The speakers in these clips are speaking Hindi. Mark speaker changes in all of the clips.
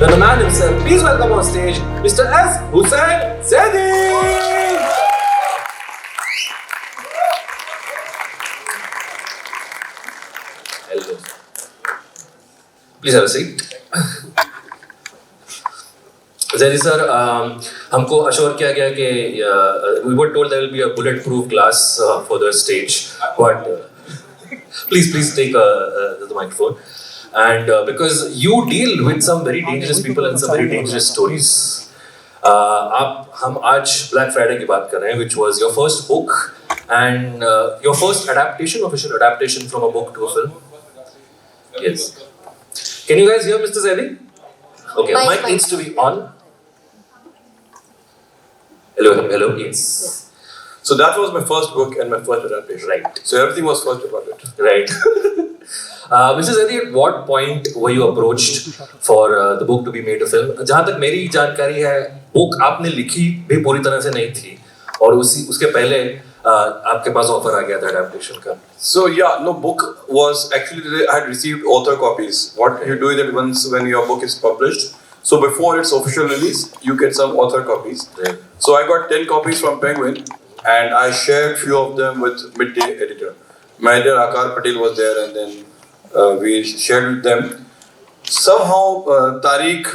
Speaker 1: then the man himself. Please welcome on stage Mr. S. Hussain Zaidi. Hello. Please have a seat. Zaidi sir, हमको अश्योर किया गया कि we were told there will be a bulletproof glass for the stage, but please take the microphone. And because you deal with some very dangerous people and some very dangerous stories. हम आज Black Friday की बात कर रहे हैं, which was your first book and your first adaptation, official adaptation from a book to a film. Yes. Can you guys hear Mr. Zaidi? Okay, mic needs to be on. Hello, yes.
Speaker 2: So that was my first book and my first adaptation.
Speaker 1: Right.
Speaker 2: So everything was first about it.
Speaker 1: Right. Mr. Zaidi, at what point were you approached for the book to be made a film? जहाँ तक मेरी जानकारी है, book आपने लिखी भी पूरी तरह से नहीं थी और उसके पहले आपके पास ऑफर आ गया था adaptation का.
Speaker 2: So yeah, no, book was actually I had received author copies. What you do is that once when your book is published, so before its official release, you get some author copies.
Speaker 1: Right.
Speaker 2: So I got 10 copies from Penguin, and I shared few of them with Midday editor. My editor Akar Patel was there, and then we shared with them. Somehow Tariq,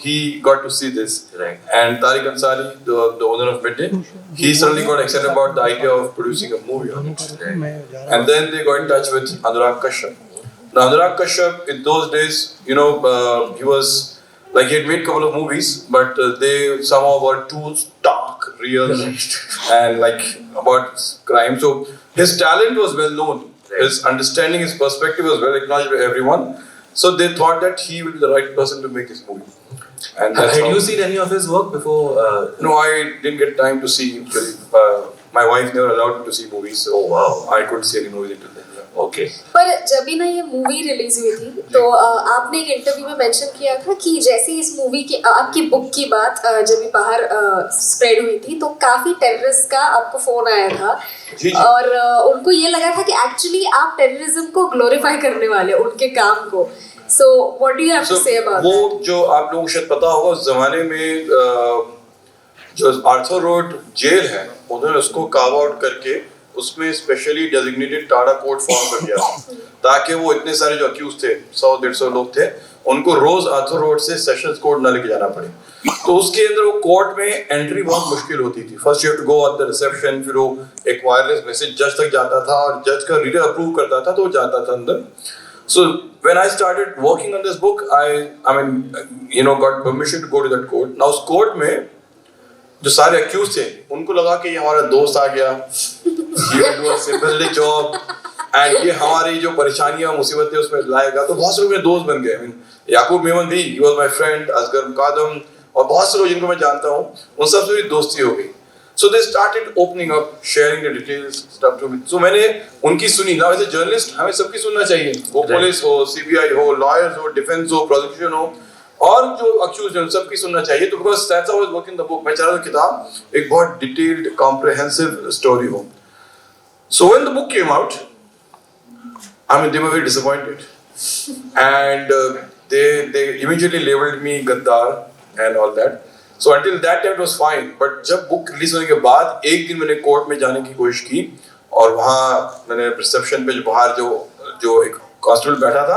Speaker 2: he got to see this,
Speaker 1: Right.
Speaker 2: and Tariq Ansari, the owner of Midday, he suddenly got excited about the idea of producing a movie on it.
Speaker 1: Right.
Speaker 2: And then they got in touch with Anurag Kashyap. Now Anurag Kashyap, in those days, he was like he had made a couple of movies, but they somehow were too stark, real, and like about crime. So his talent was well known.
Speaker 1: Right.
Speaker 2: His understanding, his perspective was well acknowledged by everyone. So they thought that he would be the right person to make this movie. And that's
Speaker 1: Had you seen any of his work before?
Speaker 2: No, I didn't get time to see. My wife never allowed me to see movies, so
Speaker 1: Oh, wow.
Speaker 2: I couldn't see any movies until then. Yeah.
Speaker 1: Okay.
Speaker 3: पर जब भी ना ये मूवी रिलीज हुई थी तो आपने एक इंटरव्यू में मेंशन किया था कि जैसे इस मूवी की आपकी बुक की बात जब भी बाहर स्प्रेड हुई थी तो काफी टेररिस्ट का आपको फोन आया था
Speaker 2: जी।
Speaker 3: और उनको ये लगा था कि एक्चुअली आप टेररिज्म को ग्लोरीफाई करने वाले उनके काम को. So what do you have to say about
Speaker 2: वो
Speaker 3: that?
Speaker 2: जो आप लोगों को शायद पता होगा उस जमाने में जो आर्थर रोड जेल है उन्होंने उसको कार्व आउट करके उसमें specially designated TADA court form कर दिया ताकि वो इतने सारे जो अक्यूज थे 100-150 लोग थे उनको रोज आर्थर रोड से सेशंस कोर्ट ना लेके जाना पड़े. तो उसके अंदर वो कोर्ट में एंट्री बहुत मुश्किल होती थी. First you have to go at the reception, फिर वो एक वायरलेस मैसेज जज तक जाता था और जज का रीडर अप्रूव करता था तो वो जाता था अंदर. So when I started working on this book, I mean, got permission to go to that court. Now उस court में जो सारे accused थे, उनको लगा कि ये हमारा दोस्त आ गया, he will do a sympathetic job, and ये हमारी जो परेशानियाँ मुसीबतें उसमें लाएगा. तो बहुत से लोग मेरे दोस्त बन गए. I mean, याकूब मेमन भी, he was my friend, Asghar कादम और बहुत से लोग जिनको मैं जानता हूँ, उन सबसे मेरी दोस्ती हो गई. So they started opening up, sharing the details, stuff to me. So मैंने उनकी सुनी. Now as a journalist, हमें सबकी सुनना चाहिए. वो पुलिस हो, CBI हो, lawyers हो, defense हो, prosecution हो, और जो accused हैं सबकी सुनना चाहिए. तो because that's how I was working the book. मैं चाह रहा था किताब एक बहुत detailed, comprehensive story हो. So when the book came out, I mean they were very disappointed, and they immediately labeled me Gaddar and all that. So until that time it was fine, but जब बुक रिलीज होने के बाद एक दिन मैंने कोर्ट में जाने की कोशिश की और वहाँ मैंने रिसेप्शन पे बाहर जो एक कांस्टेबल बैठा था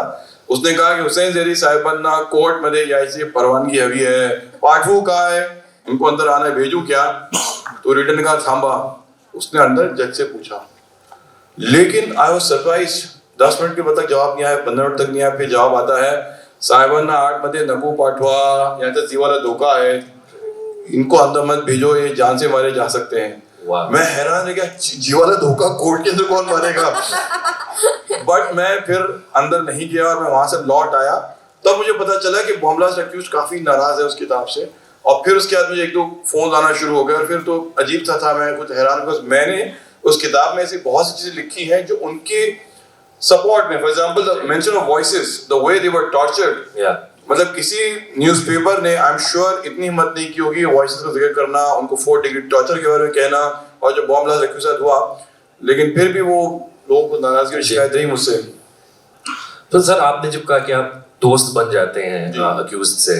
Speaker 2: उसने कहा कि हुसैन ज़ैदी साहिबांना कोर्ट मध्ये यायची परवानगी हवी है, पाठवू काय, उनको अंदर आना है, भेजू क्या? तो रिटर्न का थांबा. उसने अंदर जज से पूछा, लेकिन आई वाज सरप्राइज्ड. 10 मिनट के बाद तक जवाब नहीं आया, 15 मिनट तक नहीं आया, फिर जवाब आता है साहिबांना 8 मध्ये नको पाठवा, याचा जीवाला धोका है, इनको अंदर मत भेजो, ये जान से मारे जा सकते हैं. मैं हैरान है क्या जीवाला धोखा कोर्ट के अंदर कौन मारेगा. बट मैं फिर अंदर नहीं गया और मैं वहां से लौट आया. तब मुझे पता चला कि बॉम्ब ब्लास्ट अक्यूज काफी नाराज है उस किताब से. और फिर उसके बाद मुझे एक दो फोन आना शुरू हो गए और फिर तो अजीब सा था. मैं कुछ हैरान बिकॉज मैंने उस किताब में ऐसी बहुत सी चीजें लिखी हैं जो उनके सपोर्ट में. For example the mention of voices, the way they were tortured. मतलब किसी न्यूज़पेपर ने आई एम श्योर इतनी हिम्मत नहीं की होगी वॉइसेस का जिक्र करना, उनको 4 डिग्री टॉर्चर के बारे में कहना और जो बॉम्ब ब्लास्ट के साथ हुआ. लेकिन फिर भी वो लोगों को नाराजगी की शिकायत रही मुझसे.
Speaker 1: तो सर आपने जब कहा कि आप दोस्त बन जाते हैं अक्यूज्ड से,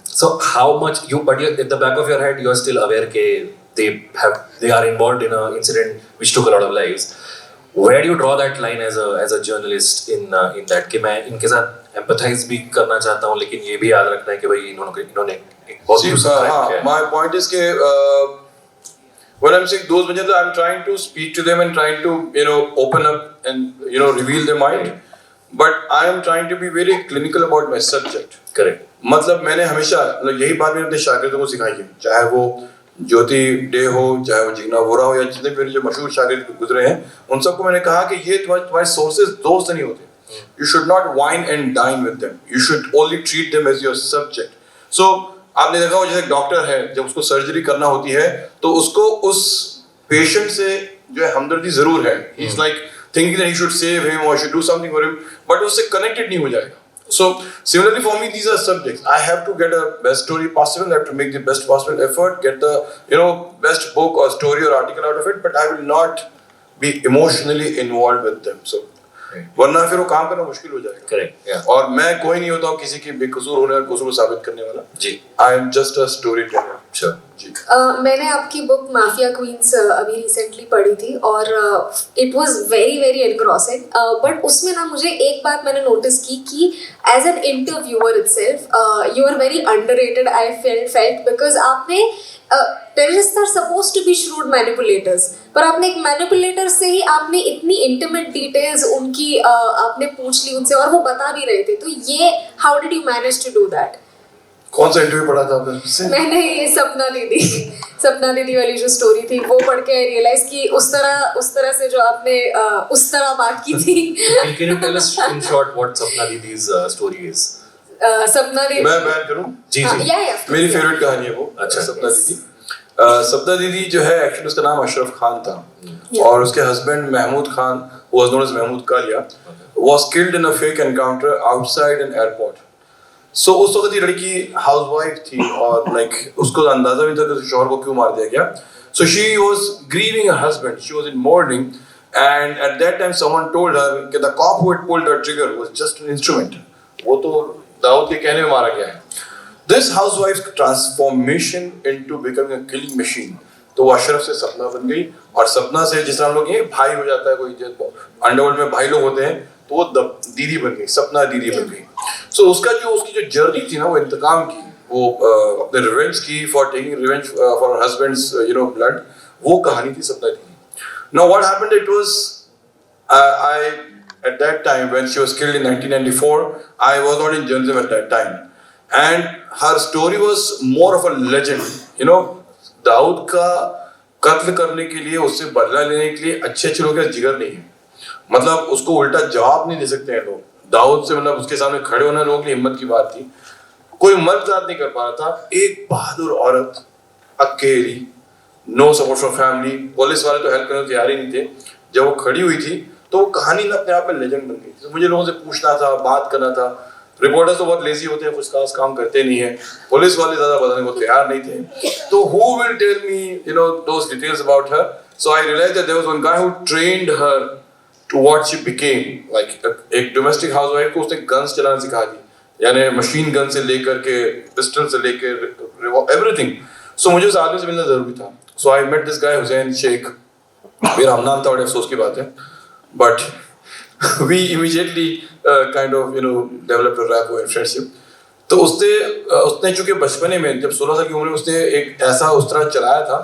Speaker 1: So how much but you're, at the back of your head, you are still aware that they are involved in an incident which took a lot of lives. Where do you draw that line as a journalist in that कि मैं इनके साथ empathize भी करना चाहता हूँ, लेकिन ये भी याद रखना है कि भाई इन्होंने एक बहुत दूसरा crime किया है.
Speaker 2: My point is कि when I'm saying those वजह तो I'm trying to speak to them and trying to open up and reveal their mind, but I am trying to be very clinical about my subject.
Speaker 1: Correct.
Speaker 2: मतलब मैंने हमेशा यही बात मैंने अपने शागिर्दों को सिखाई है, चाहे वो ज्योति डे हो, चाहे वो जिग्ना वोरा हो, या जितने भी मेरे जो मशहूर शागिर्द गुजरे हैं, उन सबको मैंने कहा कि ये तुम्हारे सोर्सेज दोस्त नहीं होते. You should not wine and dine with them. You should only treat them as your subject. So आपने देखा हो जैसे डॉक्टर है, जब उसको सर्जरी करना होती है तो उसको उस पेशेंट से जो है हमदर्दी जरूर है. He's like thinking that he should save him or should do something for him, but उससे connected नहीं हो जाएगा. So similarly for me, these are subjects. I have to get a best story possible. I have to make the best possible effort, get the best book or story or article out of it. But I will not be emotionally involved with them. So वरना फिर वो काम करना मुश्किल हो जाएगा.
Speaker 1: Correct. Yeah.
Speaker 2: और मैं कोई नहीं होता हूँ किसी की बेकसूर होने और कसूर साबित करने वाला.
Speaker 1: जी.
Speaker 2: I am just a storyteller.
Speaker 1: Sure.
Speaker 2: जी.
Speaker 3: मैंने आपकी बुक माफिया क्वींस अभी रिसेंटली पढ़ी थी और it was very very engrossing, but उसमें ना मुझे एक बात मैंने नोटिस की कि as an interviewer itself you are very underrated. I felt because आपने terrorist are supposed to be shrewd manipulators, पर आपने एक मैनिपुलेटर से ही आपने इतनी इंटीमेट डिटेल्स उनकी आपने पूछ ली उनसे और वो बता भी रहे थे. तो ये how did you manage to do that?
Speaker 2: कौन सा इंटरव्यू पढ़ा था आपने?
Speaker 3: मैंने ये सपना दीदी वाली जो स्टोरी थी वो पढ़ के रियलाइज कि उस तरह से जो आपने उस तरह बात की थी.
Speaker 1: Can you tell us in short what Sapna Didi's story is?
Speaker 3: सपना दीदी
Speaker 2: मैं बयान करूं?
Speaker 1: जी.
Speaker 2: मेरी फेवरेट कहानी है वो.
Speaker 1: अच्छा.
Speaker 2: सपना दीदी. सपना दीदी जो है एक्चुअली उसका नाम अशरफ खान था और उसके husband Mahmood Khan, who was known as Mahmood Kalia, was killed in a fake encounter outside an airport. So उस वक्त ये लड़की हाउसवाइफ थी और like उसको अंदाजा भी था कि शौहर को क्यों मार दिया गया. So she was grieving her husband. She was in mourning, and at that time someone told her that the cop who had pulled the trigger was just an instrument. वो तो दाऊद के कहने में मारा गया है. This housewife's transformation into becoming a killing machine. तो वो अशरफ से सपना बन गई और सपना से जिस तरह हम लोग ये भाई हो जाता है, कोई अंडरवर्ल्ड में भाई लोग होते हैं, तो वो दीदी बन गई, सपना दीदी बन गई. So उसकी जो जर्नी थी ना वो इंतकाम की, वो अपने रिवेंज की for taking revenge for her husband's blood, वो कहानी थी सपना दीदी. Now what happened, it was I at that time when she was killed in 1994, I was not in journalism at that time, and her story was more of a legend. Dawood का कत्ल करने के लिए, उससे बदला लेने के लिए अच्छे लोगों का जिगर नहीं है. मतलब उसको उल्टा जवाब नहीं दे सकते हैं लोग. दाऊद से मतलब उसके सामने खड़े होना लोगों की हिम्मत की बात थी. कोई मर्द जात नहीं कर पा रहा था. एक बहादुर औरत अकेली, no support from family, police वाले तो हेल्प करने को तैयार ही नहीं थे. जब वो खड़ी हुई थी तो वो कहानी ना अपने आप में लेजेंड बन गई. तो मुझे लोगों से पूछना था, बात करना था. रिपोर्टर्स तो बहुत लेजी होते हैं, कुछ खास काम करते नहीं है. पुलिस वाले ज्यादा बताने को तैयार नहीं थे. तो who will tell me those details about her? So I realized that there was one guy who trained her to what she became. Like एक डोमेस्टिक हाउसवाइफ को उसने गन्स चलाना सिखा दी, यानी मशीन गन से लेकर के पिस्टल से लेकर एवरीथिंग. सो मुझे उस आदमी से मिलना जरूरी था. So I met this guy Hussain Shaikh. मेरा हम नाम था, बड़े अफसोस की बात है, but we immediately kind of developed a rapport and friendship. तो उसने चूंकि बचपने में जब 16 साल की उम्र में उसने एक ऐसा उस्तरा चलाया था,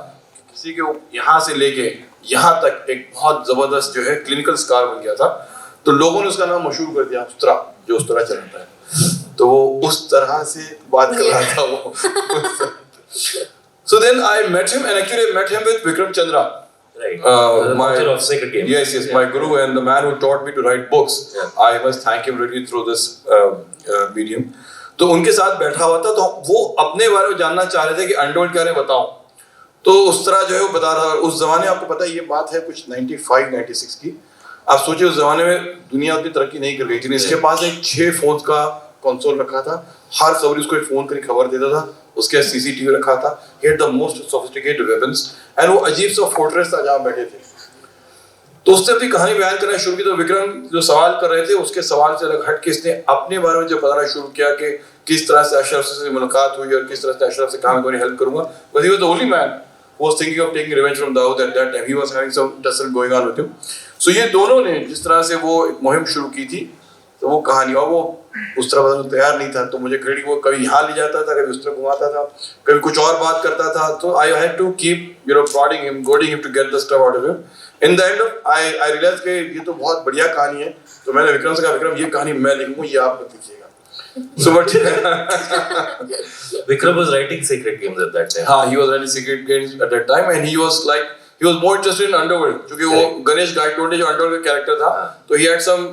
Speaker 2: किसी के यहाँ से लेके यहाँ तक एक बहुत जबरदस्त जो है क्लिनिकल स्कार बन गया था. तो लोगों ने उसका नाम मशहूर कर दिया, उस्तरा, जो उस्तरा चलाता है. तो वो उस तरह से बात कर रहा था वो. So then I met him, and actually I met him with Vikram Chandra.
Speaker 1: Right.
Speaker 2: My
Speaker 1: of Sacred Game.
Speaker 2: Yes, my guru and the man who taught me to write books.
Speaker 1: Yeah.
Speaker 2: I must thank him really through this medium. तो उनके साथ बैठा हुआ था, तो वो अपने बारे में जानना चाह रहे थे कि अंडरवर्ल्ड क्या है बताओ. तो उस तरह जो है वो बता रहा था. उस जमाने आपको पता है ये बात है कुछ 95-96 की. आप सोचिए उस जमाने में दुनिया उतनी तरक्की नहीं कर रही थी. इसके पास एक 6 फोन का कंसोल रखा था. हर सवारी उसको एक फोन करके खबर देता था. उसके सीसीटीवी रखा था. He had the most sophisticated weapons, and वो अजीब सा फोर्ट्रेस था जहाँ बैठे थे. तो उसने अपनी कहानी बयान करना शुरू की, तो विक्रम जो सवाल कर रहे थे उसके सवाल से अलग हट के इसने अपने बारे में जो बताना शुरू किया कि किस तरह से अशरफ से मुलाकात हुई और किस तरह से अशरफ से कहा मैं तुम्हारी हेल्प करूंगा. But he was the only man who was thinking of taking revenge from Dawood at that time. He was having some tussle going on with him. So ये दोनों ने जिस तरह से वो एक मुहिम शुरू की थी, तो वो कहानी, और वो उस तरह बताने तैयार नहीं था, तो मुझे क्रेडिट, वो कभी यहाँ ले जाता था, कभी उस तरह घुमाता था, कभी कुछ और बात करता था, तो I had to keep prodding him, goading him to get the stuff out of him. In the end, I realized कि ये तो बहुत बढ़िया कहानी है, तो मैंने विक्रम से कहा, विक्रम ये कहानी मैं लिखूंगा, ये आप मत लिखिएगा. So but
Speaker 1: Vikram was writing Secret Games at that time.
Speaker 2: हाँ, he was writing Secret Games at that time, and he was more interested in underworld, क्योंकि वो गणेश गायकवाड़ जो underworld का character था, तो he had some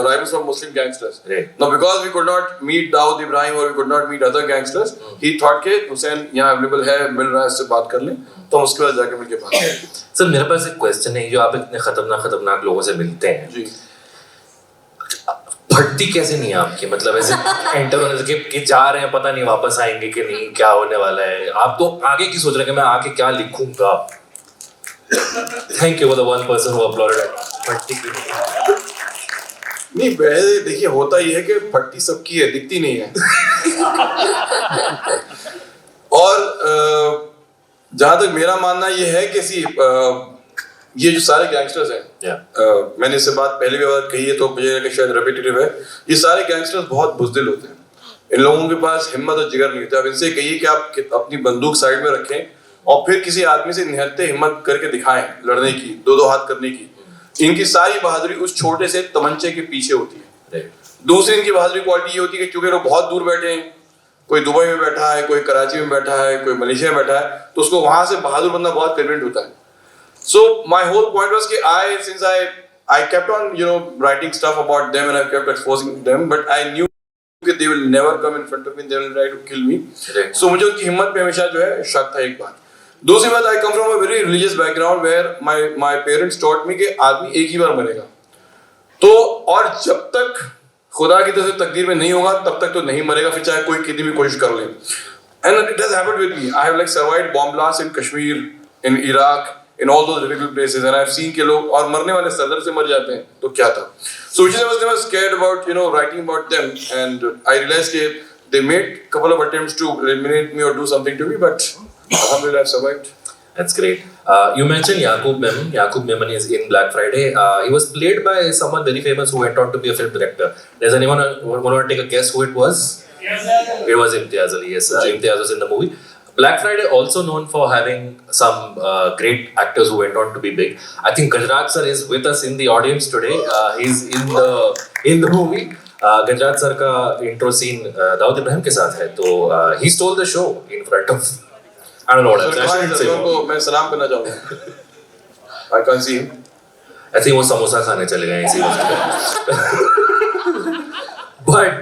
Speaker 2: rivals from Muslim gangsters. Now because we could not meet Dawood Ibrahim or we could not meet other gangsters, he thought कि हुसैन यहाँ available है, मिल रहा है, इससे बात कर लें, तो हम उसके बाद जाके मिलके बात करें.
Speaker 1: सर मेरे पास एक क्वेश्चन है, जो आप इतने खतरनाक लोगों से मिलते हैं
Speaker 2: जी,
Speaker 1: फटती कैसे नहीं है आपकी, मतलब ऐसे एंटर होने से कि जा रहे हैं, पता नहीं वापस आएंगे कि नहीं, क्या होने वाला है, आप तो आगे की सोच रहे हैं कि मैं आके क्या लिखूंगा. Thank you for the one person who uploaded. फटती क्यों
Speaker 2: नहीं, वैसे देखिए होता ये है कि फट्टी सबकी है, दिखती नहीं है. और जहां तक मेरा मानना ये है कि ये जो सारे गैंगस्टर्स हैं, मैंने इससे बात पहले भी बात कही है, तो मुझे लगा शायद रेपिटेटिव है, ये सारे गैंगस्टर्स बहुत बुज़दिल होते हैं. इन लोगों के पास हिम्मत और जिगर नहीं होता. अब इनसे कहिए कि आप अपनी बंदूक साइड में रखें और फिर किसी आदमी से निहत्ते हिम्मत करके दिखाएं लड़ने की, दो हाथ करने की. इनकी सारी बहादुरी उस छोटे से तमंचे के पीछे होती है. दूसरी इनकी बहादुरी क्वालिटी ये होती है कि क्योंकि लोग बहुत दूर बैठे हैं, कोई दुबई में बैठा है, कोई कराची में बैठा है, कोई मलेशिया में बैठा है, तो उसको वहां से बहादुर बनना बहुत कन्वीनियंट होता है. So my whole point was that since I kept on writing stuff about them and I kept exposing them, but I knew that they will never come in front of me, they will try to kill me. So मुझे उनकी हिम्मत पे हमेशा जो है शक था. एक बात. दूसरी बात, I come from a very religious background where my parents taught me कि आदमी एक ही बार मरेगा. तो और जब तक खुदा की तरफ से तकदीर में नहीं होगा तब तक तो नहीं मरेगा, फिर चाहे कोई कितनी भी कोशिश कर ले. And it has happened with me. I have survived bomb blasts in Kashmir, in Iraq, in all those difficult places, and I've seen कि लोग और मरने वाले सदर से मर जाते हैं, तो क्या था. So which I was never scared about writing about them, and I realized that they made couple of attempts to eliminate me or do something to me, but alhamdulillah I've survived.
Speaker 1: That's great. You mentioned Yaqub Memon. Yaqub Memon is in Black Friday. He was played by someone very famous who went on to be a film director. Does anyone want to take a guess who it was? It was Imtiaz Ali. Yes, Imtiaz was in the movie. Black Friday also known for having some great actors who went on to be big. I think Gajraj sir is with us in the audience today. He's in the movie. Gajraj sir का intro scene दाऊद इब्राहिम के साथ है, तो he stole the show in front of. I don't know what else. I shouldn't say more.
Speaker 2: मैं सलाम करना चाहूँगा. I can't see him.
Speaker 1: I think वो समोसा खाने चले गए इसी वक्त. But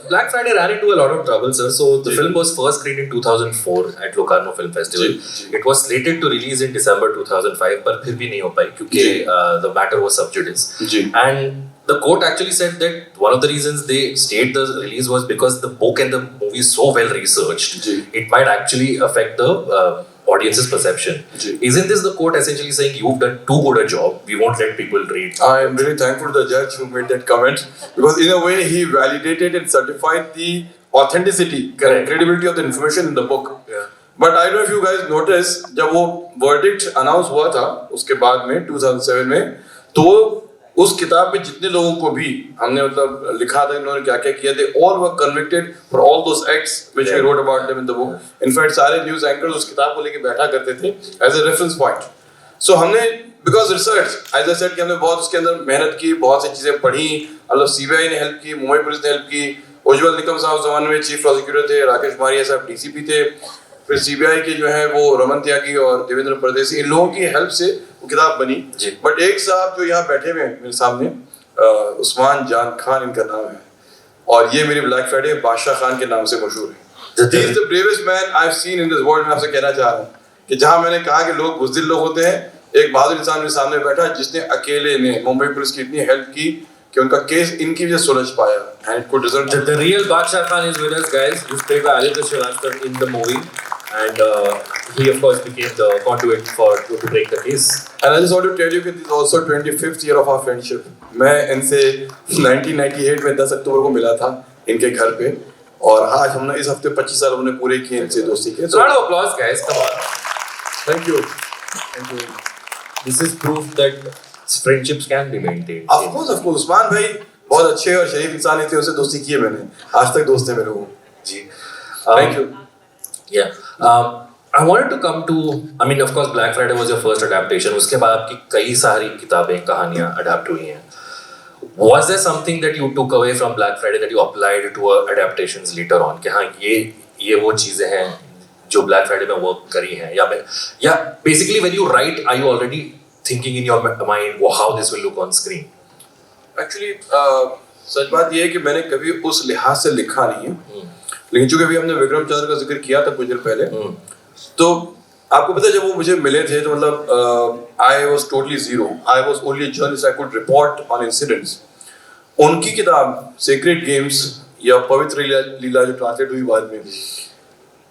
Speaker 1: Black Friday ran into a lot of trouble, sir. So the film was first screened in 2004 at Locarno Film Festival. It was slated to release in December 2005, पर फिर भी नहीं हो पाई क्योंकि the matter was sub judice. And the court actually said that one of the reasons they stayed the release was because the book and the movie is so well researched, it might actually affect the audience's perception. Isn't this the court essentially saying you've done too good a job, we won't let people read?
Speaker 2: I am really thankful to the judge who made that comment, because in a way he validated and certified the authenticity, credibility of the information in the book. But I don't know if you guys noticed, जब वो verdict announce हुआ था उसके बाद में 2007 में, तो उस किताब में जितने लोगों को भी हमने मतलब लिखा था इन्होंने क्या क्या किया, they all were convicted for all those acts which we wrote about them in the book. In fact सारे news anchors उस किताब को लेके बैठा करते थे as a reference point. So हमने because research, as I said कि हमने बहुत उसके अंदर मेहनत की, बहुत सी चीजें पढ़ी, मतलब CBI ने हेल्प की, मुंबई पुलिस ने हेल्प की, उज्जवल निकम साहब उस जमाने में चीफ प्रोसिक्यूटर थे, राकेश मारिया साहब DCP थे, फिर CBI के जो है वो रमन त्यागी और देवेंद्र परदेसी, इन लोगों की हेल्प से वो किताब बनी. बट एक साहब जो यहाँ बैठे हुए हैं मेरे सामने, उस्मान जान खान इनका नाम है, और ये मेरी ब्लैक फ्राइडे बादशाह खान के नाम से मशहूर है. He is the bravest man I've seen in this world. मैं आपसे कहना चाह रहा हूँ कि जहाँ मैंने कहा कि लोग बुज़दिल लोग होते हैं, एक बहादुर इंसान मेरे सामने बैठा जिसने अकेले ने मुंबई पुलिस की इतनी हेल्प की कि उनका केस इनकी वजह सुलझ पाया. And it could result.
Speaker 1: The real Badshah Khan is with us, guys. Who's played by Aditya Srivastava in the movie. and he of course became the conduit to break the case.
Speaker 2: And I just want to tell you that this is also 25th year of our friendship. मैं इनसे 1998 में 10 अक्टूबर को मिला था इनके घर पे, और आज हमने इस हफ्ते 25 साल हमने पूरे किए इनसे दोस्ती के.
Speaker 1: So round of applause, guys. Come on.
Speaker 2: Thank you.
Speaker 1: This is proof that friendships can be maintained.
Speaker 2: Of course. Usman भाई बहुत अच्छे और शरीफ इंसान थे, उससे दोस्ती की है मैंने, आज तक दोस्त है मेरे वो.
Speaker 1: जी.
Speaker 2: Thank you.
Speaker 1: Yeah. I wanted to come to, I mean, of course, Black Friday was your first adaptation. उसके बाद आपकी कई सारी किताबें, कहानियाँ adapt हुई हैं. Was there something that you took away from Black Friday that you applied to adaptations later on? कि हाँ ये वो चीजें हैं जो Black Friday में work करी हैं, या basically when you write, are you already thinking in your mind how this will look on screen?
Speaker 2: Actually, सच बात ये है कि मैंने कभी उस लिहाज से लिखा नहीं है, लेकिन चूंकि अभी हमने विक्रम चंद्र का जिक्र किया था कुछ देर पहले, तो आपको पता है जब वो मुझे मिले थे तो मतलब I was totally zero, I was only a journalist, I could report on incidents. उनकी किताब सीक्रेट गेम्स या पवित्र लीला जो ट्रांसलेट हुई बाद में,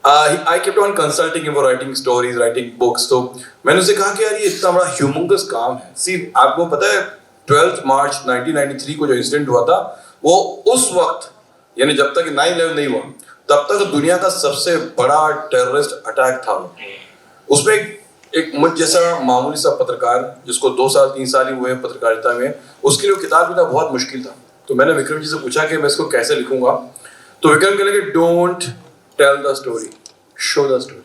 Speaker 2: I kept on consulting for writing stories, writing books. तो मैंने उससे कहा कि यार ये इतना बड़ा ह्यूमंगस काम है. सी आपको पता है 12 मार्च 1993 को जो इंसिडेंट हुआ था वो उस वक्त, यानी जब तक 9/11 नहीं हुआ तब तक दुनिया का सबसे बड़ा टेररिस्ट अटैक था. उसमें एक मुझ जैसा मामूली सा पत्रकार जिसको 2 साल 3 साल ही हुए पत्रकारिता में, उसके लिए किताब लिखना बहुत मुश्किल था. तो मैंने विक्रम जी से पूछा कि मैं इसको कैसे लिखूंगा, तो विक्रम कहने लगे don't tell the story, show the story.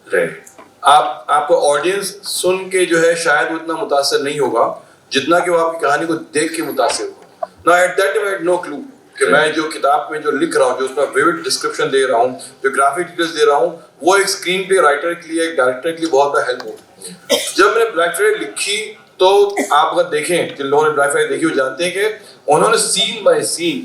Speaker 1: Right.
Speaker 2: आपको ऑडियंस सुन के जो है शायद वो इतना मुतासर नहीं होगा जितना कि वो आपकी कहानी को देख के मुतासर होगा. ना at that time I had no clue कि मैं जो किताब में जो लिख रहा हूँ, जो उसमें विविड डिस्क्रिप्शन दे रहा हूँ, जो ग्राफिक डिटेल्स दे रहा हूँ, वो एक स्क्रीन प्ले राइटर के लिए, एक डायरेक्टर के लिए बहुत बड़ा हेल्प होगा. जब मैंने ब्लैक फ्राइडे लिखी तो आप अगर देखें, जिन लोगों ने ब्लैक फ्राइडे देखी वो जानते हैं कि उन्होंने सीन बाय सीन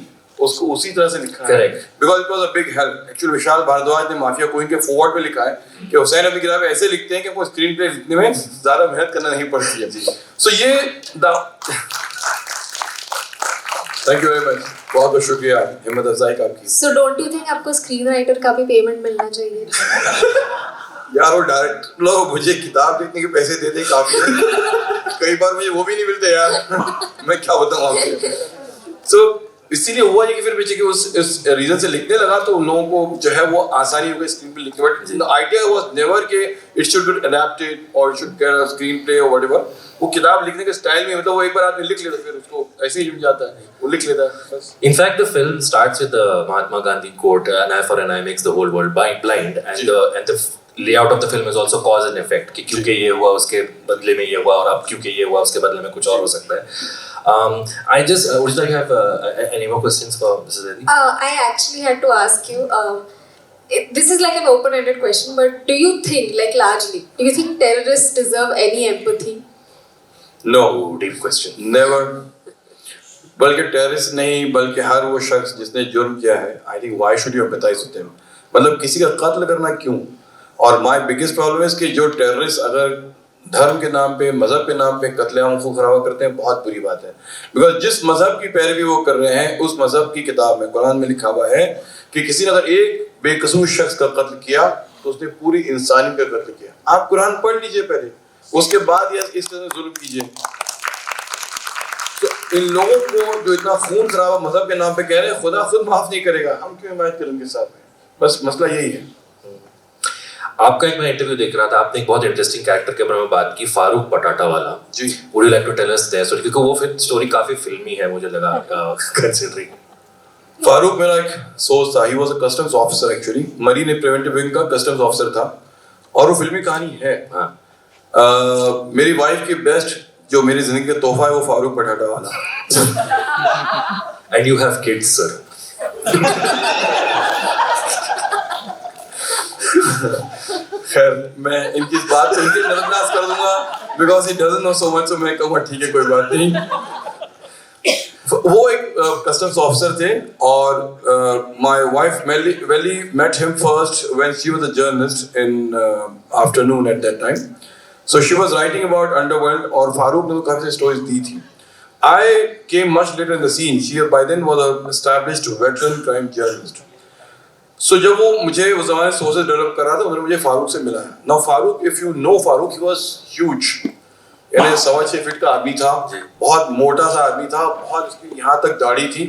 Speaker 2: उसको उसी तरह से लिखा है. Because it was a big help. Actually Vishal Bhardwaj ने माफिया क्वीन के फॉरवर्ड में लिखा है कि हुसैन अपनी किताबें ऐसे लिखते हैं कि वो स्क्रीन प्ले लिखने में ज्यादा मेहनत करना नहीं पड़ती है. सो ये थैंक यू वेरी मच, बहुत बहुत शुक्रिया हिम्मत अफजाई का आपकी.
Speaker 3: So don't you think आपको स्क्रीन राइटर का भी पेमेंट मिलना चाहिए?
Speaker 2: यार वो डायरेक्ट लोग मुझे किताब लिखने के पैसे देते काफी है. कई बार मुझे वो भी नहीं मिलते यार. मैं क्या बताऊं आपको. सो इसीलिए हुआ है कि फिर पीछे कि उस रीजन से लिखने लगा तो उन लोगों को जो है वो आसानी हो गई स्क्रीन पे लिखने. But the idea was never कि इट शुड बी अडैप्टेड और should get a screen play और व्हाटएवर. वो किताब लिखने के स्टाइल में मतलब वो एक बार आदमी लिख लेता फिर उसको ऐसे ही जुड़ जाता है, वो लिख लेता है बस.
Speaker 1: In fact, the film starts with the Mahatma Gandhi quote, "An eye for an eye makes the whole world blind," and the layout of the film is also cause and effect. कि क्योंकि ये हुआ उसके बदले में ये हुआ, और अब क्योंकि ये हुआ उसके बदले में कुछ और हो सकता है. I just would you like to have any more questions for Mrs. Zaidi?
Speaker 3: I actually had to ask you. This is like an open-ended question, but do you think, like largely, do you think terrorists deserve any empathy?
Speaker 2: No,
Speaker 1: Deep question.
Speaker 2: Never. बल्कि टेररिस्ट नहीं, बल्कि हर वो शख्स जिसने जुर्म किया है, I think why should you empathise with him. मतलब किसी का कत्ल करना क्यों. और माय बिगेस्ट प्रॉब्लम इज कि जो टेररिस्ट अगर धर्म के नाम पे, मजहब के नाम पे कत्लेआम खून खराबा करते हैं, बहुत बुरी बात है. बिकॉज जिस मजहब की पैरवी वो कर रहे हैं, उस मजहब की किताब में, कुरान में लिखा हुआ है कि किसी ने अगर एक बेकसूर शख्स का कत्ल किया तो उसने पूरी इंसानियत का कत्ल किया. आप कुरान पढ़ लीजिए पहले, उसके बाद या इस तरह जुल्म कीजिए. तो इन लोगों को जो इतना खून खराबा मजहब के नाम पे कह रहे हैं, खुदा खुद माफ नहीं करेगा, हम क्यों हिमायत करें उनके साथ में. बस मसला यही है.
Speaker 1: आपका एक मैं इंटरव्यू देख रहा था, आपने एक बहुत इंटरेस्टिंग कैरेक्टर के बारे में बात की, फारूक पटाटा वाला.
Speaker 2: जी.
Speaker 1: Would you like to tell us their story? क्योंकि वो फिर स्टोरी काफी फिल्मी है मुझे लगा, कंसीडरिंग.
Speaker 2: फारूक मेरा एक सोर्स था. He was a customs officer actually, marine preventive wing का कस्टम्स ऑफिसर था, और वो फिल्मी कहानी है.
Speaker 1: हाँ.
Speaker 2: मेरी वाइफ की बेस्ट जो मेरी जिंदगी का तोहफा है वो फारूक पटाटा वाला.
Speaker 1: And you have kids, sir.
Speaker 2: खैर मैं इनकी इस बात से इनकी नजरअंदाज कर दूंगा because he doesn't know so much. So मैं कहूँगा ठीक है कोई बात नहीं. वो एक कस्टम्स ऑफिसर थे, और my wife really met him first when she was a journalist in afternoon at that time. So she was writing about underworld, और फारूक ने तो काफी स्टोरीज दी थी. I came much later in the scene. She by then was an established veteran crime journalist. सो जब वो मुझे उस जमाने सोर्सेज डेवलप कर रहा था, उन्होंने मुझे फारूक से मिलाया. Now Farooq, if you know Farooq, he was huge. यानी 6.25 फीट का आदमी था, बहुत मोटा सा आदमी था, बहुत उसकी यहाँ तक दाढ़ी थी,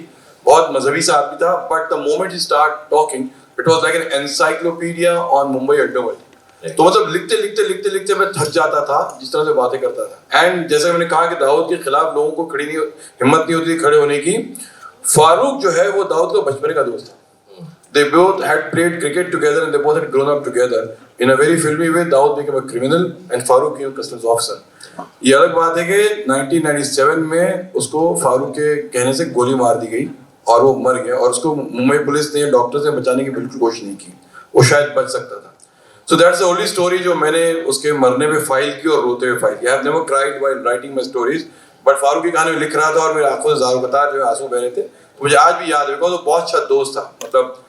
Speaker 2: बहुत मजहबी सा आदमी था. But the moment he start talking, it was like an encyclopedia on Mumbai underworld. तो मतलब लिखते मैं थक जाता था जिस तरह से बातें करता था. एंड जैसे मैंने कहा कि दाऊद के खिलाफ लोगों को हिम्मत नहीं होती खड़े होने की. फारूक जो है वो दाऊद का बचपन का दोस्त था. They both had played cricket together and they both had grown up together. In a very filmy way, Dawood became a criminal and Farooq became a customs officer. ये अलग बात है कि 1997 में उसको फारूक के कहने से गोली मार दी गई और वो मर गया, और उसको मुंबई पुलिस ने, डॉक्टर से बचाने की बिल्कुल कोशिश नहीं की. वो शायद बच सकता था. So that's the only story जो मैंने उसके मरने पे फाइल की और रोते हुए फाइल की. I have never cried while writing my stories, but Farooq की कहानी लिख रहा था और मेरे आंखों से ज़ारों जो आंसू बह रहे थे. तो मुझे आज भी याद है, तो बहुत अच्छा दोस्त था. मतलब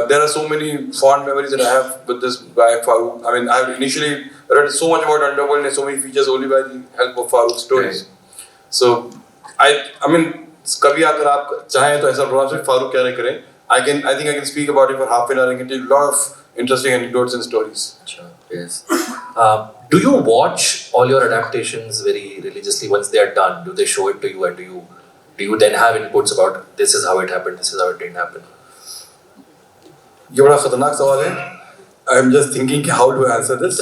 Speaker 2: there are so many fond memories that I have with this guy Farooq. I mean, I initially read so much about Underworld and so many features only by the help of Farooq's stories. So I mean, कभी अगर आप चाहें तो ऐसा प्रोग्राम सिर्फ फारूक क्या करें. I think I can speak about it for half an hour and can tell you a lot of interesting anecdotes and stories.
Speaker 1: Sure. Yes. Do you watch all your adaptations very religiously once they are done? Do they show it to you, and do you then have inputs about this is how it happened, this is how it didn't happen?
Speaker 2: ये बड़ा खतरनाक सवाल है. आई एम जस्ट थिंकिंग कि हाउ टू आंसर दिस.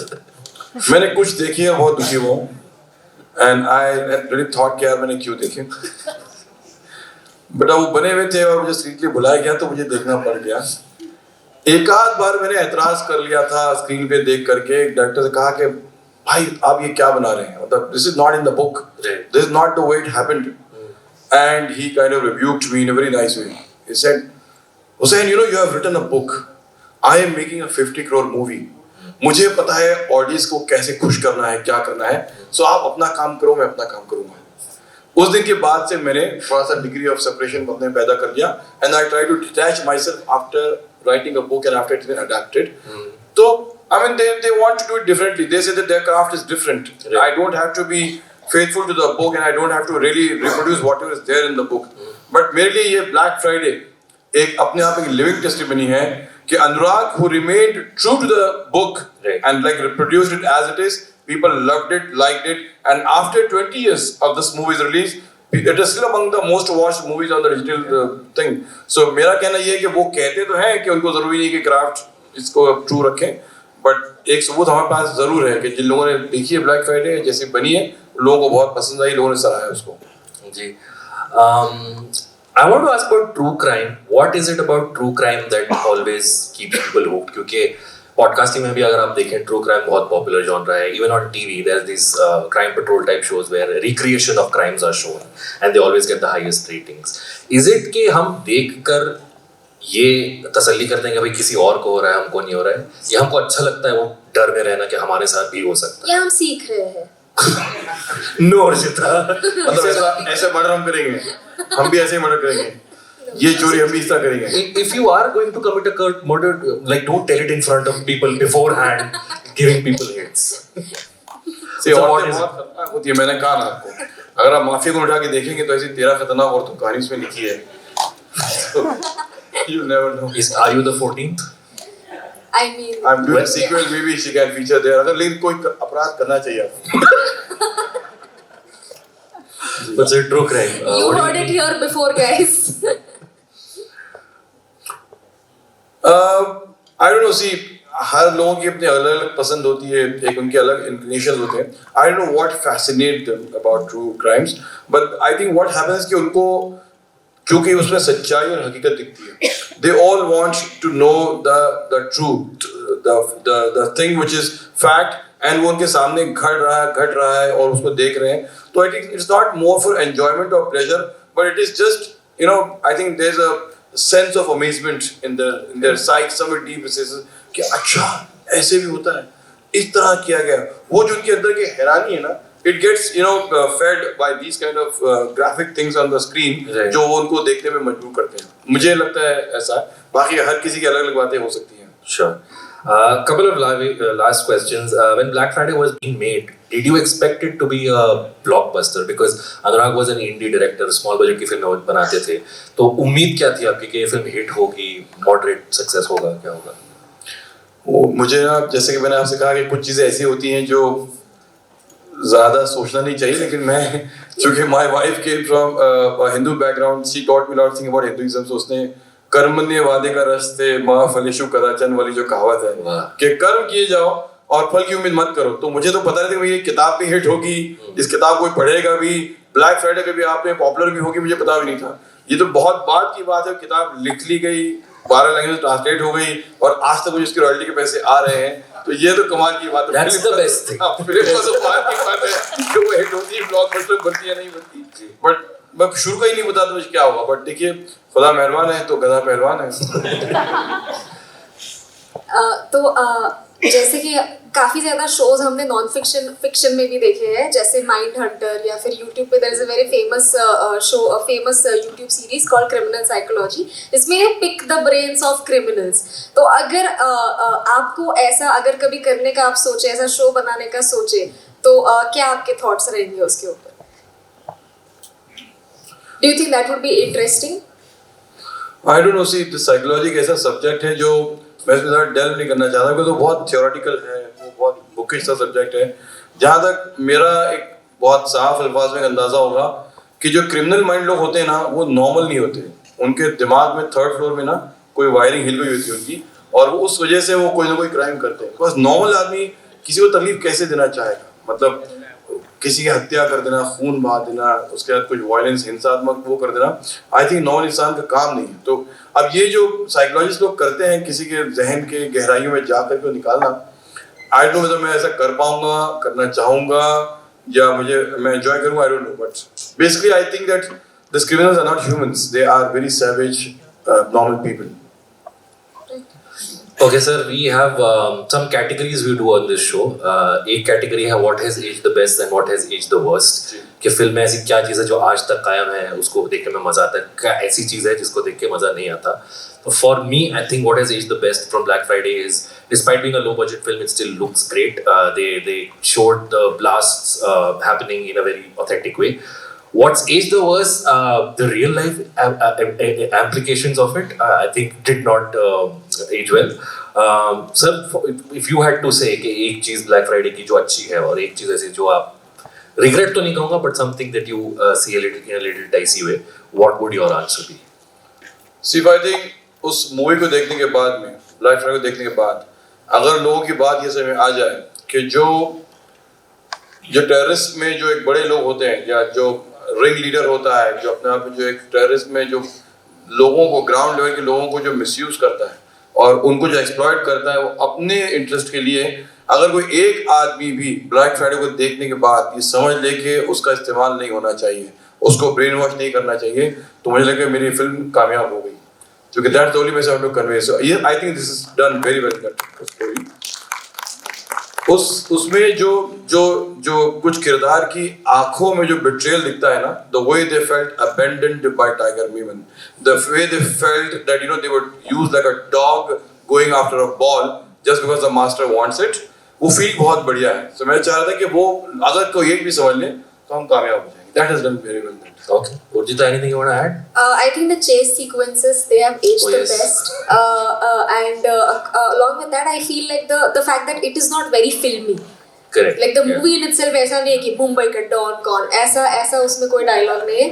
Speaker 2: मैंने कुछ देखी है, बहुत दुखी हुआ हूँ. एंड आई रियली थॉट कि यार मैंने क्यों देखे. बट वो बने हुए थे और मुझे स्क्रीन के लिए बुलाया गया तो मुझे देखना पड़ गया. एक आध बार मैंने एतराज कर लिया था स्क्रीन पे देख करके. डायरेक्टर से कहा कि भाई आप ये क्या बना रहे हैं, मतलब this is not in the book, this is not the way it happened. And he kind of rebuked me in a very nice way. He said, Hussain, you know, you have written a book. I am making a 50 crore movie. मुझे पता है ऑडियंस को कैसे खुश करना है, क्या करना है. सो आप अपना काम करो, मैं अपना काम करूंगा. उस दिन के बाद से मैंने थोड़ा सा डिग्री ऑफ सेपरेशन अपने पैदा कर दिया. And I try to detach myself after writing a book and after it's been adapted. तो I mean, they want to do it differently. They say that their craft is different. Right. I don't have to be faithful to the book and I don't have to really reproduce whatever is there in the book. But मेरे लिए ये Black Friday एक अपने आप एक लिविंग टेस्टिमनी है कि अनुराग who remained true to the book and like reproduced it as it is, people loved it, liked it, and after 20 years of this movie's release, it is still among the most watched movies on the digital thing. So मेरा कहना ये है कि वो कहते तो हैं कि उनको जरूरी नहीं कि क्राफ्ट इसको ट्रू रखें, बट एक सबूत हमारे पास जरूर है कि जिन लोगों ने देखी है ब्लैक फ्राइडे जैसी बनी है, लोगों को बहुत पसंद आई, लोगों ने सराहा उसको.
Speaker 1: जी. I want to ask about true crime. What is it about true crime that always keeps people hooked? क्योंकि podcasting में भी अगर आप देखें true crime बहुत popular genre है. Even on TV, there's these crime patrol type shows where recreation of crimes are shown and they always get the highest ratings. Is it कि हम देखकर ये तसल्ली करते हैं कि भाई किसी और को हो रहा है, हमको नहीं हो रहा है, या हमको अच्छा लगता है वो डर में रहना कि हमारे साथ भी हो सकता है?
Speaker 3: या हम सीख रहे हैं?
Speaker 1: नो अर्जिता,
Speaker 2: मतलब ऐसे मर्डर हम करेंगे, हम भी ऐसे ही मर्डर करेंगे, ये चोरी हम भी इस तरह करेंगे.
Speaker 1: If you are going to commit a murder, like don't tell it in front of people beforehand, giving people hits.
Speaker 2: See, औरतें बहुत खतरनाक होती है. मैंने कहा ना आपको, अगर आप माफिया को उठा के देखेंगे तो ऐसी 13 खतरनाक औरतों कहानी उसमें लिखी है. You never know.
Speaker 1: Are you the 14th?
Speaker 3: I mean,
Speaker 2: I'm doing a sequel, maybe she can feature there. अगर लेकिन कोई अपराध करना चाहिए आपको.
Speaker 1: What's a true crime?
Speaker 3: you heard it here before, guys.
Speaker 2: I don't know. See, हर लोगों की अपनी अलग-अलग पसंद होती है, एक उनके अलग inclinations होते हैं. I don't know what fascinates them about true crimes, but I think what happens कि उनको क्योंकि उसमें सच्चाई और हकीकत दिखती है. They all want to know the truth, the thing which is fact, and वो उनके सामने घट रहा है और उसको देख रहे हैं. तो I think it's not more for enjoyment or pleasure, but it is just, you know, I think there's a sense of amazement in their psyche, somewhere deep recesses कि अच्छा ऐसे भी होता है, इस तरह किया गया. वो जो उनके अंदर की हैरानी है ना, it gets, you know, fed by these kind of graphic things on the screen, right, जो वो उनको देखने में मजबूर करते हैं. मुझे लगता है ऐसा. बाकी हर किसी की अलग-अलग बातें हो सकती हैं.
Speaker 1: Sure. Couple of last questions. When Black Friday was being made, did you expect it to be a blockbuster? Because Anurag was an indie director, small budget की फिल्में बनाते थे. तो उम्मीद क्या थी आपकी कि ये फिल्म हिट होगी, moderate success होगा, क्या होगा?
Speaker 2: मुझे ना, जैसे कि मैंने आपसे कहा कि कुछ चीज़ें ऐसी होती हैं जो ज़्यादा सोचना नहीं चाहिए, लेकिन मैं चूँकि my wife came from Hindu background, she taught me lot thing about Hinduism, तो उसने कर्म ने वादे का रस्ते माँ फलेशु कदाचन वाली जो कहावत है कि कर्म किए जाओ और फल की उम्मीद मत करो, तो मुझे तो पता नहीं था कि ये किताब भी हिट होगी, इस किताब को पढ़ेगा भी, ब्लैक फ्राइडे पे भी आप में पॉपुलर भी होगी, मुझे पता भी नहीं था। ये तो बहुत बाद की बात है, किताब लिख ली गई, 12 लैंग्वेज ट्रांसलेट हो गई और आज तक मुझे इसकी रॉयल्टी के पैसे आ रहे हैं, तो ये तो कमाल की बात है।
Speaker 1: That's the best thing.
Speaker 2: Film तो बात की बात है कि वो हिट होती है, ब्लॉकबस्टर बनती है नहीं बनती, बट मैं शुरू का ही नहीं बता दूं क्या होगा, बट देखिए खुदा मेहरबान है तो गधा पहलवान है।
Speaker 3: तो जैसे कि काफी ज्यादा शोज हमने नॉन फिक्शन में भी देखे हैं, जैसे माइंड हंटर, या फिर यूट्यूब पे there is a very famous show, famous YouTube series called criminal psychology, इसमें pick the brains of criminals. तो अगर आपको ऐसा अगर कभी करने का आप सोचे, ऐसा शो बनाने का सोचे, तो क्या आपके थॉट्स रहेंगे उसके ऊपर? Do you think that would be interesting?
Speaker 2: I don't no, see the psychology एक ऐसा सब्जेक्ट है जो मैं इसमें ज़्यादा डेल्व नहीं करना चाहता, क्योंकि तो बहुत थियोरेटिकल है, वो बहुत बुकिश सा सब्जेक्ट है। जहाँ तक मेरा एक बहुत साफ अल्फाज में अंदाज़ा होगा कि जो क्रिमिनल माइंड लोग होते हैं ना, वो नॉर्मल नहीं होते, उनके दिमाग में 3rd फ्लोर में ना कोई वायरिंग हिल गई होती है उनकी, और वो उस वजह से वो कोई ना कोई क्राइम करते हैं। बस नॉर्मल आदमी किसी को तकलीफ कैसे देना चाहेगा, मतलब किसी की हत्या कर देना, खून बहा देना, उसके बाद कुछ वायलेंस, हिंसात्मक वो कर देना, आई थिंक नॉर्मल इंसान का काम नहीं है। तो अब ये जो साइकोलॉजिस्ट लोग करते हैं किसी के जहन के गहराइयों में जाकर के निकालना, आई डोंट नो मैं ऐसा कर पाऊंगा, करना चाहूंगा, या मैं एंजॉय करूंगा, I don't know, but basically I think that this criminals are not humans, they are very savage normal people.
Speaker 1: Okay, sir, we have some categories we do on this show. एक category है what has aged the best and what has aged the worst. कि फिल्म में ऐसी क्या चीज़ है जो आज तक कायम है, उसको देखने में मजा आता है, क्या ऐसी चीज़ है जिसको देख के मजा नहीं आता। So for me, I think what has aged the best from Black Friday is, despite being a low budget film, it still looks great. They showed the blasts happening in a very authentic way. What's aged the worst, the real life applications of it, I think did not age well. Sir, if you had to say कि एक चीज Black Friday की जो अच्छी है और एक चीज ऐसी जो आप regret तो नहीं कहूँगा, but something that you see a little dicey way, what would your answer be?
Speaker 2: See, I think उस मूवी को देखने के बाद में, Black Friday को देखने के बाद, अगर लोगों की बात ये समझ में आ जाए कि जो टेररिस्ट में जो एक बड़े लोग होते हैं, या जो रिंग लीडर होता है, जो अपने आप में जो एक टेररिस्ट में जो लोगों को, ग्राउंड लेवल के लोगों को जो मिसयूज करता है और उनको जो एक्सप्लॉइट करता है वो अपने इंटरेस्ट के लिए, अगर कोई एक आदमी भी ब्लैक फ्राइडे को देखने के बाद ये समझ ले कि उसका इस्तेमाल नहीं होना चाहिए, उसको ब्रेन वॉश नहीं करना चाहिए, तो मुझे लगे मेरी फिल्म कामयाब हो गई, क्योंकि that's the only way I to convey. So I think this is done very well that story. उसमें जो कुछ किरदार की आंखों में जो बिट्रेयल दिखता है ना, the way they felt abandoned by Tiger Meeman, the way they felt that they would use like a dog going after a ball just because the master wants it, वो फील बहुत बढ़िया है। So मैं चाह रहा था कि वो अगर कोई एक भी समझ ले तो हम कामयाब हो जाएंगे। That has done very well.
Speaker 1: Okay. Urjita, anything you want to add?
Speaker 3: I think the chase sequences, they have aged the
Speaker 1: yes.
Speaker 3: best, and along with that, I feel like the fact that it is not very filmy.
Speaker 1: Correct.
Speaker 3: Like the movie in itself ऐसा नहीं है कि मुंबई का डॉन कौन, ऐसा उसमें कोई डायलॉग नहीं है।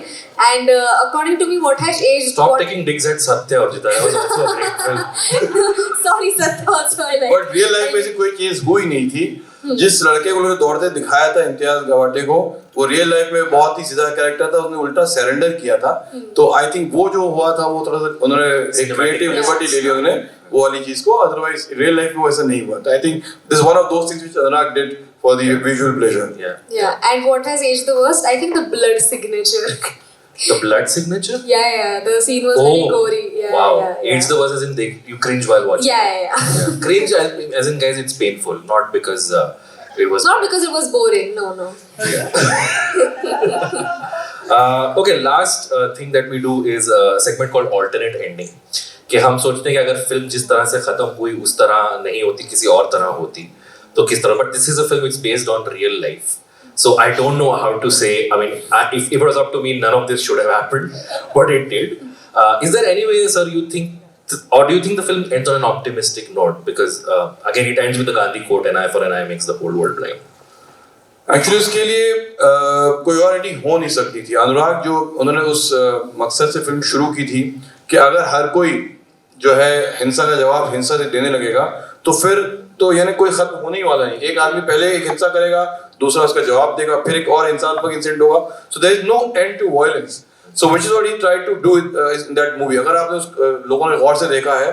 Speaker 3: And according to me, what has aged.
Speaker 1: Stop taking digs at Satya, Urjita. That was also a great film.
Speaker 3: Sorry, Satya also I like.
Speaker 2: But real life में ऐसी कोई केस हुई नहीं थी। जिस लड़के को उन्होंने दौड़ते दिखाया था इम्तियाज गवाटे को, वो रियल लाइफ में बहुत ही सीधा कैरेक्टर था, उसने उल्टा सरेंडर किया था। तो आई थिंक वो जो हुआ था वो थोड़ा सा उन्होंने एक क्रिएटिव लिबर्टी ले ली उन्होंने वो वाली चीज को, अदरवाइज रियल लाइफ में वैसा नहीं हुआ था। आई think this one of those things which Anurag did for the visual pleasure.
Speaker 3: Yeah, and what has aged the worst? I think the blood signature.
Speaker 1: The blood signature?
Speaker 3: Yeah, the scene was very gory. Yeah,
Speaker 1: wow.
Speaker 3: Yeah.
Speaker 1: Aged the worst as in you cringe while watching.
Speaker 3: Yeah.
Speaker 1: Cringe as in, guys, it's painful, not because it was.
Speaker 3: Not because it was boring. No.
Speaker 1: Okay, last thing that we do is a segment called alternate ending. कि हम सोचते हैं कि अगर फिल्म जिस तरह से खत्म हुई उस तरह नहीं होती, किसी और तरह होती तो किस तरह, but this is a film it's based on real life. So I don't know how to say. I mean, if it was up to me, none of this should have happened, but it did. Is there any way, sir, you think, or do you think the film ends on an optimistic note? Because again, it ends with the Gandhi quote, "An eye for an eye makes the whole world blind."
Speaker 2: Actually उसके लिए कोई और एंडिंग हो नहीं सकती थी. अनुराग जो उन्होंने उस मकसद से फिल्म शुरू की थी कि अगर हर कोई जो है हिंसा का जवाब हिंसा से देने लगेगा तो फिर तो यानी कोई खत्म होने ही वाला नहीं. एक आदमी पहले एक हिंसा करेगा, दूसरा उसका जवाब देगा, फिर एक और हिंसात्मक इंसिडेंट होगा. So there is no end to violence. So which is what he tried to do in that movie. अगर आपने उस लोगों ने गौर से देखा है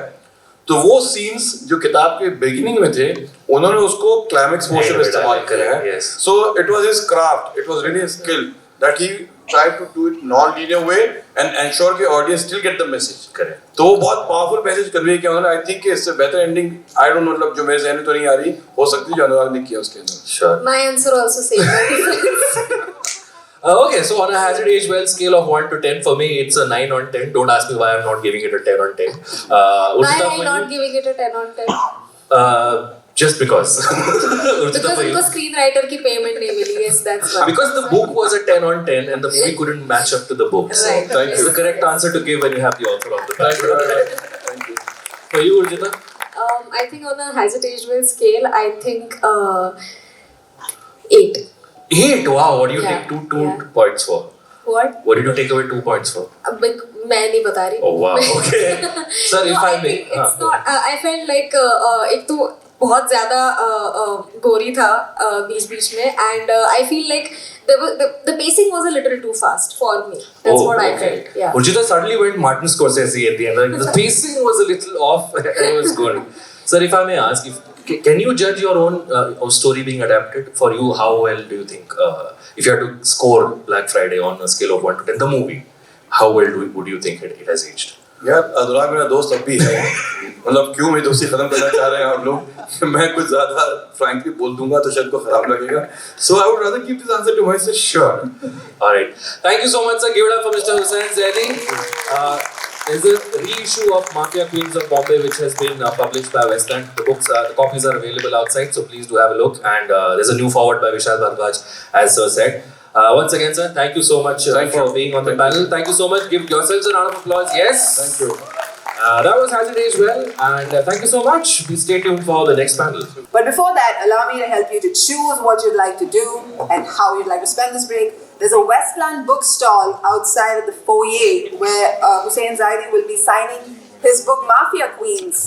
Speaker 2: तो वो सीन्स जो किताब के बिगिनिंग में थे उन्होंने उसको क्लाइमेक्स पोर्शन में इस्तेमाल किया है. So it was his craft, it was really skill that he tried to do it non-linear way and ensure कि audience still get the message.
Speaker 1: Correct.
Speaker 2: तो वो बहुत powerful message कन्वे किया उन्होंने. I think इससे better ending I don't know, मतलब जो मेरे ज़हन में तो नहीं आ रही, हो सकती है जो अनुराग ने किया उसके अंदर.
Speaker 1: Sure.
Speaker 3: My answer also same.
Speaker 1: Okay, so on a Hazard Age Well scale of 1 to 10, for me it's a 9 on 10. Don't ask me why I'm not giving it a 10 on 10.
Speaker 3: Why are you not giving it a 10 on 10?
Speaker 1: Just because.
Speaker 3: Because उनको screenwriter की payment नहीं मिली. Yes, that's why.
Speaker 1: Because the book was a 10 on 10 and the movie couldn't match up to the book. So
Speaker 3: Right.
Speaker 2: Thank
Speaker 1: it's
Speaker 2: you.
Speaker 1: the correct answer to give when you have the author on the
Speaker 2: Thank
Speaker 1: back.
Speaker 2: you. Thank you.
Speaker 1: For you, Urjita?
Speaker 3: I think on a Hazard Age Well scale, I think 8.
Speaker 1: 8. Wow. What do you
Speaker 3: Yeah.
Speaker 1: take two
Speaker 3: Yeah.
Speaker 1: points for?
Speaker 3: What?
Speaker 1: What did you take away 2 points for?
Speaker 3: अब मैं नहीं बता रही.
Speaker 1: Oh wow. Okay. Sir, if
Speaker 3: No,
Speaker 1: I
Speaker 3: I
Speaker 1: may.
Speaker 3: think it's not. I felt like एक तो बहुत ज़्यादा गोरी था बीच में, and I feel like the pacing was a little too fast for me. That's what I felt. Yeah.
Speaker 1: Urjita suddenly went Martin Scorsese at the end. Like, the pacing was a little off. It was good. Sir, if I may ask, can you judge your own story being adapted? For you, how well do you think? If you had to score Black Friday on a scale of 1 to 10, the movie, how well would you think it has aged?
Speaker 2: यार अनुराग मेरा दोस्त अब भी है. मतलब क्यों मेरी दोस्ती खत्म करना चाह रहे हैं आप लोग? मैं कुछ ज्यादा frankly बोल दूंगा तो शायद को खराब लगेगा. So I would rather keep this answer to myself. Sure.
Speaker 1: All right. Thank you so much, sir. Give it up for Mr. Hussain Zaidi. There's a reissue of Mafia Queens of Bombay which has been published by Westland. The copies are available outside, so please do have a look. And there's a new forward by Vishal Bhardwaj, as sir said. Once again, sir, thank you so much for being on the panel. Thank you so much. Give yourselves a round of applause. Yes.
Speaker 2: Thank you.
Speaker 1: That was Hazard Age Well, and thank you so much. Please stay tuned for the next panel.
Speaker 4: But before that, allow me to help you to choose what you'd like to do and how you'd like to spend this break. There's a Westland bookstall outside of the foyer where Hussain Zaidi will be signing his book Mafia Queens.